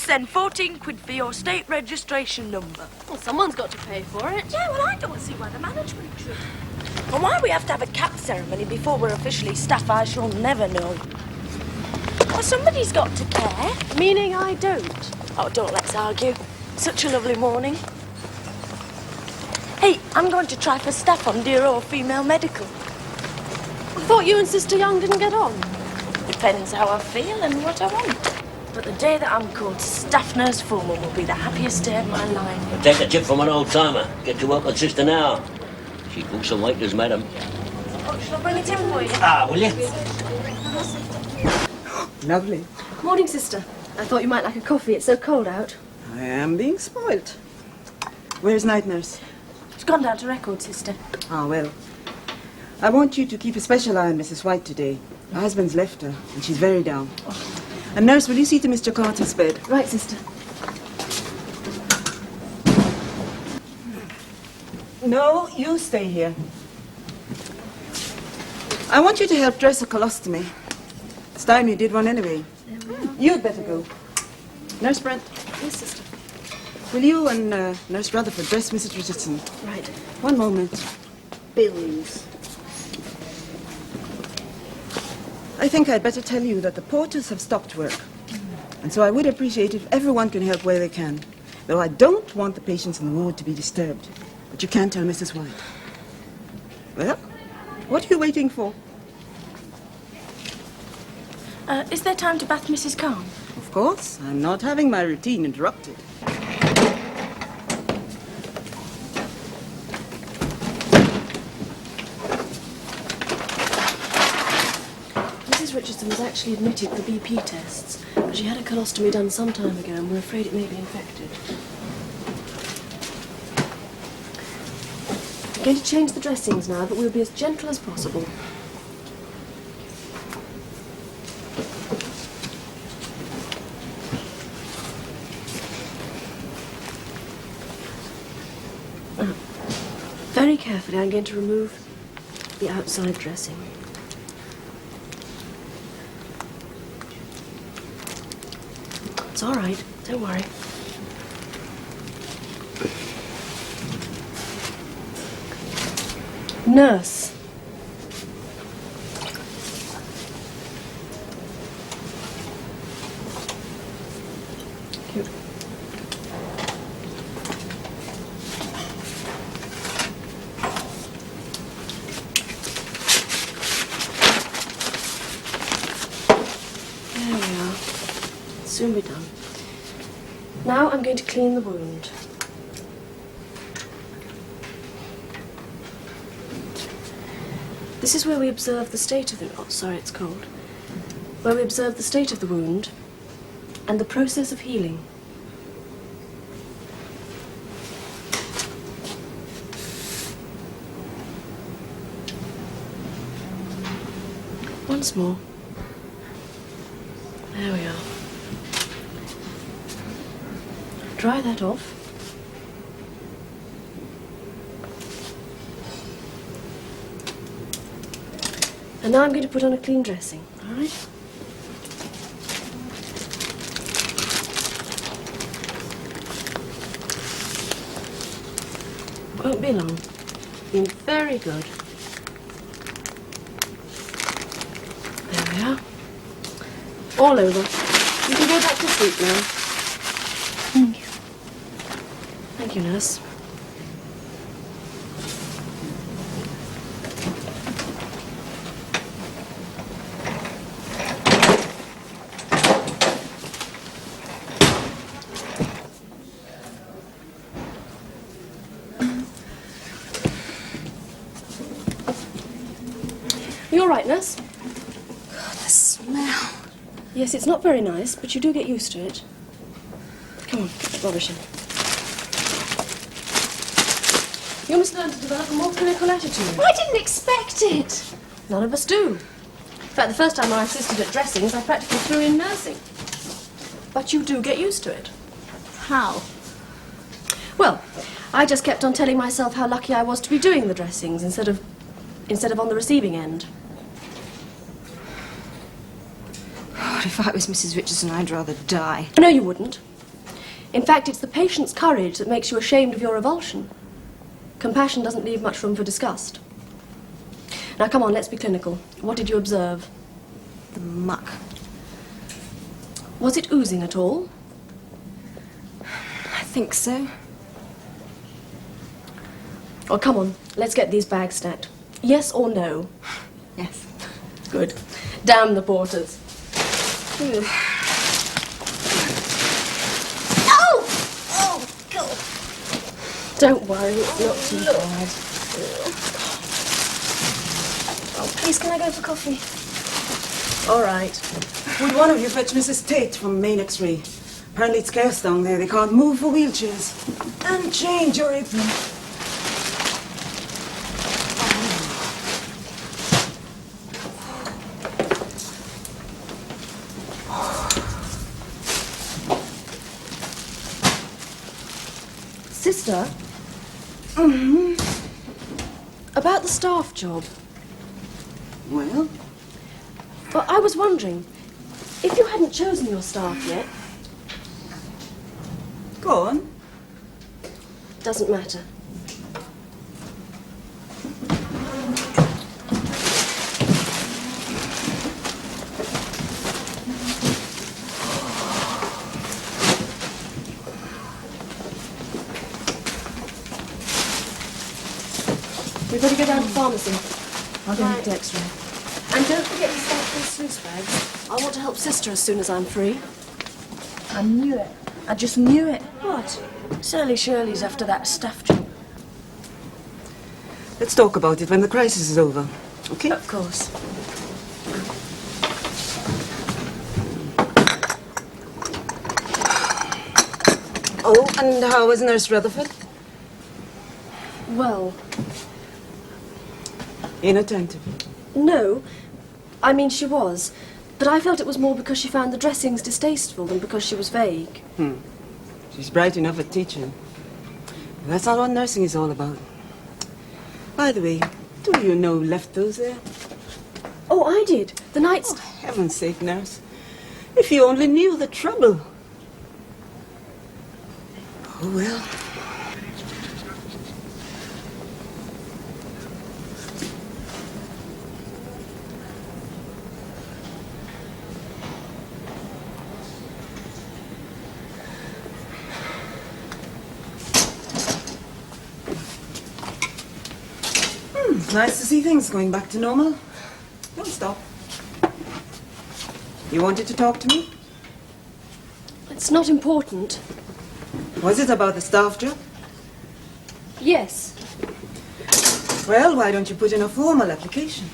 send 14 quid for your state registration number. Well, someone's got to pay for it. Yeah, well, I don't see why the management should. And why we have to have a cap ceremony before we're officially staff, I shall never know. Well, somebody's got to care. Meaning I don't. Oh, don't let's argue. Such a lovely morning. Hey, I'm going to try for staff on dear old female medical. I thought you and Sister Young didn't get on. Depends how I feel and what I want. But the day that I'm called staff nurse foreman will be the happiest day of my life. I'll take a tip from an old-timer. Get to work on Sister now. She cooks some waiters, madam. Oh, shall I bring it in for you? Will you? Lovely. Morning, Sister. I thought you might like a coffee. It's so cold out. I am being spoilt. Where's night nurse? She's gone down to record, Sister. Ah, well. I want you to keep a special eye on Mrs. White today. Her husband's left her, and she's very down. And nurse, will you see to Mr. Carter's bed? Right, Sister. No, you stay here. I want you to help dress a colostomy. It's time you did one anyway. You'd better go. Nurse Brent. Yes, Sister. Will you and Nurse Rutherford dress Mrs. Richardson? Right. One moment. Bills. I think I'd better tell you that the porters have stopped work. And so I would appreciate if everyone can help where they can. Though I don't want the patients in the ward to be disturbed. But you can't tell Mrs. White. Well, what are you waiting for? Is there time to bath Mrs. Khan? Of course. I'm not having my routine interrupted. Mrs. Richardson was actually admitted for BP tests, but she had a colostomy done some time ago, and we're afraid it may be infected. I'm going to change the dressings now, but we'll be as gentle as possible. Now, very carefully, I'm going to remove the outside dressing. It's all right. Don't worry. Nurse. Thank you. There we are. It'll soon be done. Now I'm going to clean the wound. This is where we observe the state of the... Oh, sorry, it's cold. Where we observe the state of the wound and the process of healing. Once more. There we are. Dry that off. And now I'm going to put on a clean dressing, all right? Won't be long. Been very good. There we are. All over. You can go back to sleep now. Thank you. Thank you, nurse. You all right, nurse? God, the smell. Yes, it's not very nice, but you do get used to it. Come on, get that rubbish in. You must learn to develop a more clinical attitude. I didn't expect it. None of us do. In fact, the first time I assisted at dressings, I practically threw in nursing. But you do get used to it. How? Well, I just kept on telling myself how lucky I was to be doing the dressings instead of on the receiving end. God, if I was Mrs. Richardson, I'd rather die. No, you wouldn't. In fact, it's the patient's courage that makes you ashamed of your revulsion. Compassion doesn't leave much room for disgust. Now, come on, let's be clinical. What did you observe? The muck. Was it oozing at all? I think so. Oh, come on, let's get these bags stacked. Yes or no? Yes. Good. Damn the porters. Oh! Oh, God. Don't worry, it's not too bad. Oh, please, can I go for coffee? All right. Would one of you fetch Mrs. Tate from main X-ray? Apparently it's scarce down there. They can't move for wheelchairs. And change your apron. Sister? About the staff job. Well, Well, I was wondering, if you hadn't chosen your staff yet, go on. doesn't matter. We've got to go down to the pharmacy. I'll go make the X-ray. And don't forget to stack those sluice bags. I want to help Sister as soon as I'm free. I knew it. I just knew it. What? Shirley's after that staff job. Let's talk about it when the crisis is over. Okay? Of course. Oh, and how was Nurse Rutherford? Well, Inattentive. no. I mean, she was. But I felt it was more because she found the dressings distasteful than because she was vague. She's bright enough at teaching. That's not what nursing is all about. By the way, do you know who left those there? Oh, I did. The night's... Heaven's sake, nurse. If you only knew the trouble. Oh, well. It's nice to see things going back to normal. Don't stop. You wanted to talk to me? It's not important. Was it about the staff job? Yes. Well, why don't you put in a formal application?